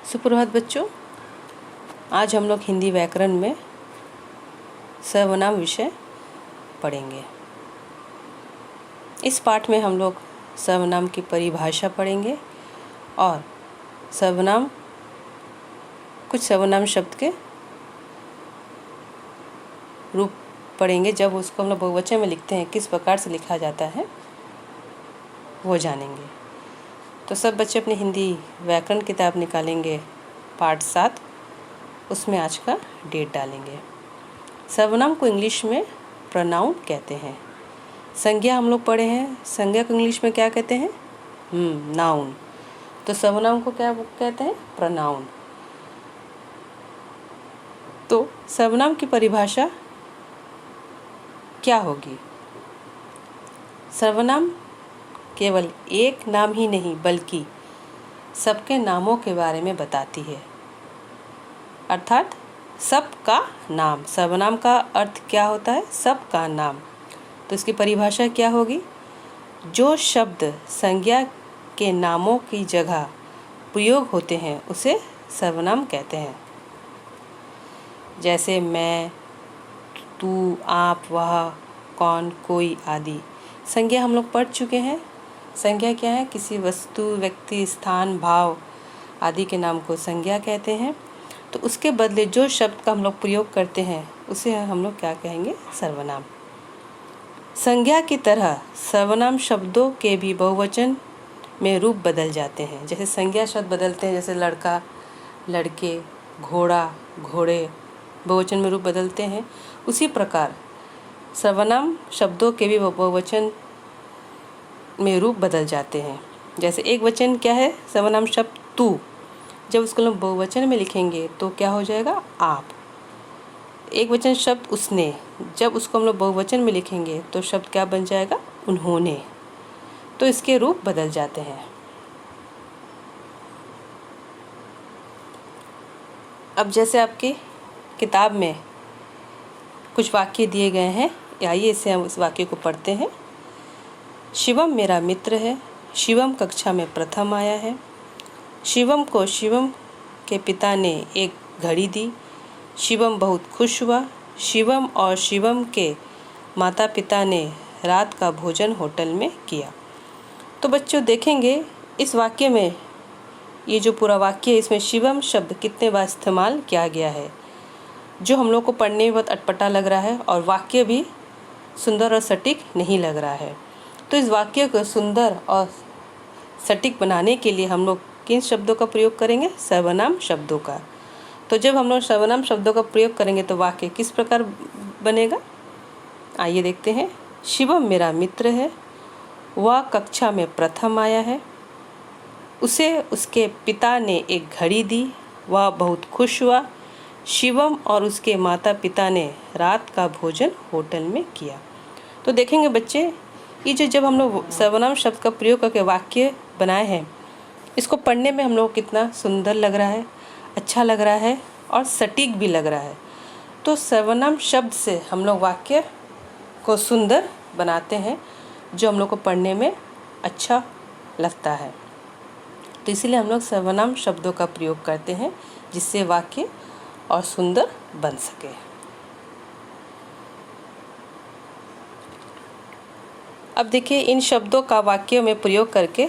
सुप्रभात बच्चों, आज हम लोग हिंदी व्याकरण में सर्वनाम विषय पढ़ेंगे। इस पाठ में हम लोग सर्वनाम की परिभाषा पढ़ेंगे और कुछ सर्वनाम शब्द के रूप पढ़ेंगे। जब उसको हम लोग बहुवचन में लिखते हैं किस प्रकार से लिखा जाता है वो जानेंगे। तो सब बच्चे अपनी हिंदी व्याकरण किताब निकालेंगे, पाठ 7, उसमें आज का डेट डालेंगे। सर्वनाम को इंग्लिश में प्रोनाउन कहते हैं। संज्ञा हम लोग पढ़े हैं, संज्ञा को इंग्लिश में क्या कहते हैं? नाउन। तो सर्वनाम को क्या कहते हैं? प्रोनाउन। तो सर्वनाम की परिभाषा क्या होगी? सर्वनाम केवल एक नाम ही नहीं बल्कि सबके नामों के बारे में बताती है, अर्थात सबका नाम। सर्वनाम का अर्थ क्या होता है? सबका नाम। तो इसकी परिभाषा क्या होगी? जो शब्द संज्ञा के नामों की जगह प्रयोग होते हैं उसे सर्वनाम कहते हैं। जैसे मैं, तू, आप, वह, कौन, कोई आदि। संज्ञा हम लोग पढ़ चुके हैं। संज्ञा क्या है? किसी वस्तु, व्यक्ति, स्थान, भाव आदि के नाम को संज्ञा कहते हैं। तो उसके बदले जो शब्द का हम लोग प्रयोग करते हैं उसे हम लोग क्या कहेंगे? सर्वनाम। संज्ञा की तरह सर्वनाम शब्दों के भी बहुवचन में रूप बदल जाते हैं। जैसे संज्ञा शब्द बदलते हैं, जैसे लड़का, लड़के, घोड़ा, घोड़े, बहुवचन में रूप बदलते हैं। उसी प्रकार सर्वनाम शब्दों के भी बहुवचन में रूप बदल जाते हैं। जैसे एक वचन क्या है? सर्वनाम शब्द तू, जब उसको हम बहुवचन में लिखेंगे तो क्या हो जाएगा? आप। एक वचन शब्द उसने, जब उसको हम लोग बहुवचन में लिखेंगे तो शब्द क्या बन जाएगा? उन्होंने। तो इसके रूप बदल जाते हैं। अब जैसे आपकी किताब में कुछ वाक्य दिए गए हैं, आइए इसे हम इस वाक्य को पढ़ते हैं। शिवम मेरा मित्र है। शिवम कक्षा में प्रथम आया है। शिवम को शिवम के पिता ने एक घड़ी दी। शिवम बहुत खुश हुआ। शिवम और शिवम के माता पिता ने रात का भोजन होटल में किया। तो बच्चों देखेंगे इस वाक्य में, ये जो पूरा वाक्य है इसमें शिवम शब्द कितने बार इस्तेमाल किया गया है, जो हम लोग को पढ़ने में बहुत अटपटा लग रहा है और वाक्य भी सुंदर और सटीक नहीं लग रहा है। तो इस वाक्य को सुंदर और सटीक बनाने के लिए हम लोग किन शब्दों का प्रयोग करेंगे? सर्वनाम शब्दों का। तो जब हम लोग सर्वनाम शब्दों का प्रयोग करेंगे तो वाक्य किस प्रकार बनेगा? आइए देखते हैं। शिवम मेरा मित्र है। वह कक्षा में प्रथम आया है। उसे उसके पिता ने एक घड़ी दी। वह बहुत खुश हुआ। शिवम और उसके माता पिता ने रात का भोजन होटल में किया। तो देखेंगे बच्चे, ये जब हम लोग सर्वनाम शब्द का प्रयोग करके वाक्य बनाए हैं, इसको पढ़ने में हम लोग कितना सुंदर लग रहा है, अच्छा लग रहा है और सटीक भी लग रहा है। तो सर्वनाम शब्द से हम लोग वाक्य को सुंदर बनाते हैं, जो हम लोग को पढ़ने में अच्छा लगता है। तो इसीलिए हम लोग सर्वनाम शब्दों का प्रयोग करते हैं, जिससे वाक्य और सुंदर बन सके। अब देखिए इन शब्दों का वाक्यों में प्रयोग करके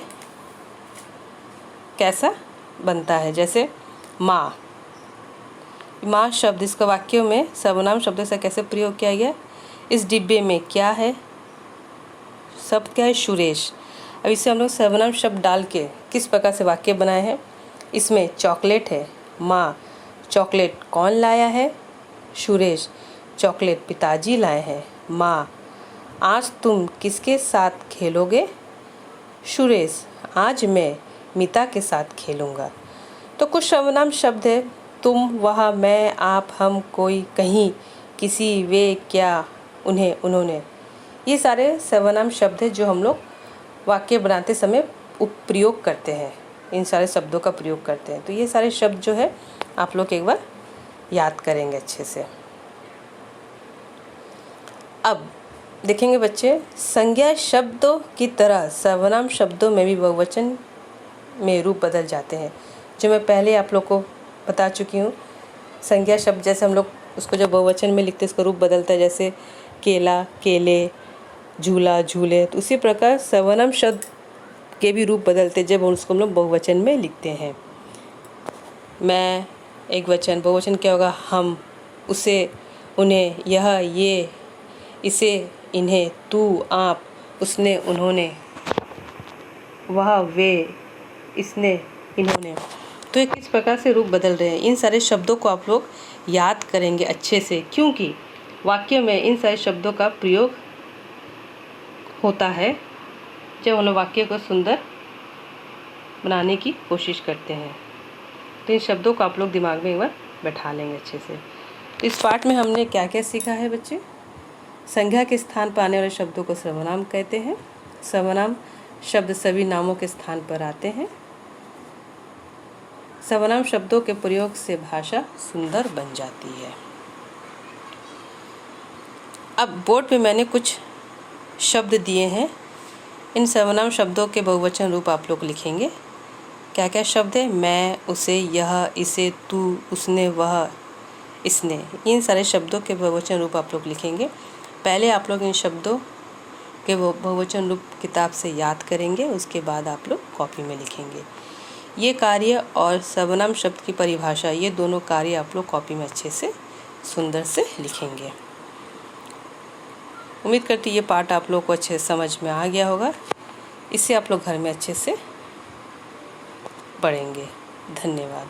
कैसा बनता है। जैसे माँ, माँ शब्द, इसका वाक्यों में सर्वनाम शब्दों से कैसे प्रयोग किया गया? इस डिब्बे में क्या है? शब्द क्या है? सुरेश। अब इसे हम लोग सर्वनाम शब्द डाल के किस प्रकार से वाक्य बनाए हैं? इसमें चॉकलेट है। माँ, चॉकलेट कौन लाया है? सुरेश, चॉकलेट पिताजी लाए हैं। माँ, आज तुम किसके साथ खेलोगे? सुरेश, आज मैं मीता के साथ खेलूँगा। तो कुछ सर्वनाम शब्द है, तुम, वह, मैं, आप, हम, कोई, कहीं, किसी, वे, क्या, उन्हें, उन्होंने। ये सारे सर्वनाम शब्द है जो हम लोग वाक्य बनाते समय प्रयोग करते हैं, इन सारे शब्दों का प्रयोग करते हैं। तो ये सारे शब्द जो है आप लोग एक बार याद करेंगे अच्छे से। अब देखेंगे बच्चे, संज्ञा शब्दों की तरह सर्वनाम शब्दों में भी बहुवचन में रूप बदल जाते हैं। जो मैं पहले आप लोग को बता चुकी हूँ। संज्ञा शब्द जैसे हम लोग उसको जब बहुवचन में लिखते हैं उसका रूप बदलता है, जैसे केला केले, झूला झूले। तो उसी प्रकार सर्वनाम शब्द के भी रूप बदलते जब उसको हम लोग बहुवचन में लिखते हैं। मैं एक वचन, बहुवचन क्या होगा? हम, उसे, उन्हें, यह, ये, इसे, इन्हें, तू, आप, उसने, उन्होंने, वह, वे, इसने, इन्होंने। तो ये किस प्रकार से रूप बदल रहे हैं, इन सारे शब्दों को आप लोग याद करेंगे अच्छे से, क्योंकि वाक्य में इन सारे शब्दों का प्रयोग होता है जब हम लोग वाक्य को सुंदर बनाने की कोशिश करते हैं। तो इन शब्दों को आप लोग दिमाग में एक बार बैठा लेंगे अच्छे से। तो इस पाठ में हमने क्या क्या सीखा है बच्चे? संज्ञा के स्थान पर आने वाले शब्दों को सर्वनाम कहते हैं। सर्वनाम शब्द सभी नामों के स्थान पर आते हैं। सर्वनाम शब्दों के प्रयोग से भाषा सुंदर बन जाती है। अब बोर्ड पे मैंने कुछ शब्द दिए हैं। इन सर्वनाम शब्दों के बहुवचन रूप आप लोग लिखेंगे। क्या क्या शब्द है? मैं, उसे, यह, इसे, तू, उसने, वह, इसने। इन सारे शब्दों के बहुवचन रूप आप लोग लिखेंगे। पहले आप लोग इन शब्दों के बहुवचन रूप किताब से याद करेंगे, उसके बाद आप लोग कॉपी में लिखेंगे। ये कार्य और सर्वनाम शब्द की परिभाषा, ये दोनों कार्य आप लोग कॉपी में अच्छे से सुंदर से लिखेंगे। उम्मीद करती ये पाठ आप लोग को अच्छे से समझ में आ गया होगा। इसे आप लोग घर में अच्छे से पढ़ेंगे। धन्यवाद।